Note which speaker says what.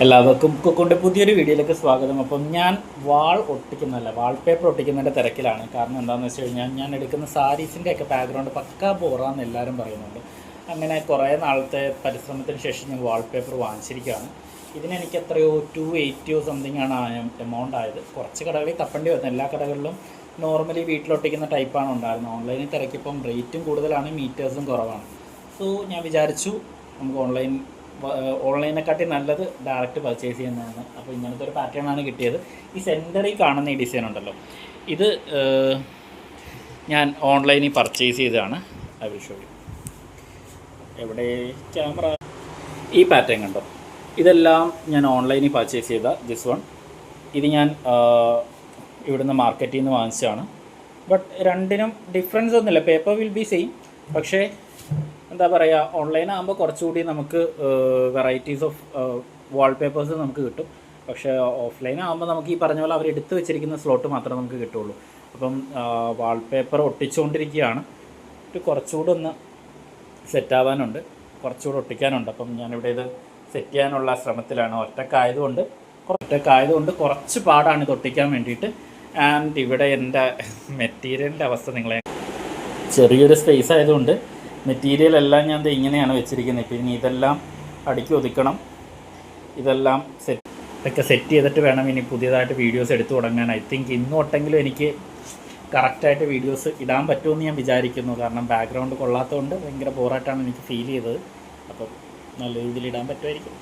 Speaker 1: എല്ലാവർക്കും കുക്കുൻ്റെ പുതിയൊരു വീഡിയോയിലേക്ക് സ്വാഗതം. അപ്പം ഞാൻ വാൾപേപ്പർ ഒട്ടിക്കുന്നതിൻ്റെ തിരക്കിലാണ്. കാരണം എന്താണെന്ന് വെച്ച് കഴിഞ്ഞാൽ ഞാൻ എടുക്കുന്ന സാരീസിൻ്റെയൊക്കെ ബാക്ക്ഗ്രൗണ്ട് പക്കാ ബോറാന്ന് എല്ലാവരും പറയുന്നുണ്ട്. അങ്ങനെ കുറേ നാളത്തെ പരിശ്രമത്തിന് ശേഷം ഞാൻ വാൾപേപ്പർ വാങ്ങിച്ചിരിക്കുകയാണ്. ഇതിനെനിക്ക് എത്രയോ 280 സംതിങ് ആണ് എമൗണ്ട് ആയത്. കുറച്ച് കടകളിൽ തപ്പേണ്ടി വരുന്നു. എല്ലാ കടകളിലും നോർമലി വീട്ടിലൊട്ടിക്കുന്ന ടൈപ്പാണ് ഉണ്ടായിരുന്നത്. ഓൺലൈനിൽ തിരക്കിപ്പം റേറ്റും കൂടുതലാണ്, മീറ്റേഴ്സും കുറവാണ്. സോ ഞാൻ വിചാരിച്ചു നമുക്ക് ഓൺലൈനെക്കാട്ടി നല്ലത് ഡയറക്റ്റ് പർച്ചേസ് ചെയ്യുന്നതാണ്. അപ്പോൾ ഇങ്ങനത്തെ ഒരു പാറ്റേണാണ് കിട്ടിയത്. ഈ സെൻറ്ററിൽ കാണുന്ന ഈ ഡിസൈൻ ഉണ്ടല്ലോ, ഇത് ഞാൻ ഓൺലൈനിൽ പർച്ചേസ് ചെയ്തതാണ്. I will show you. എവിടെ ക്യാമറ? ഈ പാറ്റേൺ കണ്ടോ, ഇതെല്ലാം ഞാൻ ഓൺലൈനിൽ പർച്ചേസ് ചെയ്ത ദിസ് വൺ. ഇത് ഞാൻ ഇവിടുന്ന് മാർക്കറ്റിൽ നിന്ന് വാങ്ങിച്ചതാണ്. ബട്ട് രണ്ടിനും ഡിഫറൻസ് ഒന്നുമില്ല. Paper will be same. പക്ഷേ എന്താ പറയുക, ഓൺലൈനാകുമ്പോൾ കുറച്ചുകൂടി നമുക്ക് വെറൈറ്റീസ് ഓഫ് വാൾപേപ്പേഴ്സ് നമുക്ക് കിട്ടും. പക്ഷേ ഓഫ്ലൈനാകുമ്പോൾ നമുക്ക് ഈ പറഞ്ഞ പോലെ അവർ എടുത്തു വെച്ചിരിക്കുന്ന സ്ലോട്ട് മാത്രമേ നമുക്ക് കിട്ടുള്ളൂ. അപ്പം വാൾപേപ്പർ ഒട്ടിച്ചുകൊണ്ടിരിക്കുകയാണ്. ഇത് കുറച്ചുകൂടെ ഒന്ന് സെറ്റാവാനുണ്ട്, കുറച്ചുകൂടെ ഒട്ടിക്കാനുണ്ട്. അപ്പം ഞാനിവിടെ ഇത് സെറ്റ് ചെയ്യാനുള്ള ശ്രമത്തിലാണ്. ഒറ്റക്കായതുകൊണ്ട് കുറച്ച് പാടാണ് ഇത് ഒട്ടിക്കാൻ വേണ്ടിയിട്ട്. ആൻഡ് ഇവിടെ എൻ്റെ മെറ്റീരിയലിൻ്റെ അവസ്ഥ നിങ്ങളെ, ചെറിയൊരു സ്പേസ് ആയതുകൊണ്ട് മെറ്റീരിയൽ എല്ലാം ഞാൻ ഇങ്ങനെയാണ് വെച്ചിരിക്കുന്നത്. പിന്നെ ഇതെല്ലാം അടുക്കി ഒതുക്കണം. ഇതെല്ലാം സെറ്റ് ചെയ്തിട്ട് വേണം ഇനി പുതിയതായിട്ട് വീഡിയോസ് എടുത്തു തുടങ്ങാൻ. ഐ തിങ്ക് ഇന്ന് തൊട്ടെങ്കിലും എനിക്ക് കറക്റ്റായിട്ട് വീഡിയോസ് ഇടാൻ പറ്റുമെന്ന് ഞാൻ വിചാരിക്കുന്നു. കാരണം ബാക്ക്ഗ്രൗണ്ട് കൊള്ളാത്തതുകൊണ്ട് ഭയങ്കര ബോറായിട്ടാണ് എനിക്ക് ഫീൽ ചെയ്തത്. അപ്പം നല്ല രീതിയിൽ ഇടാൻ പറ്റുമായിരിക്കും.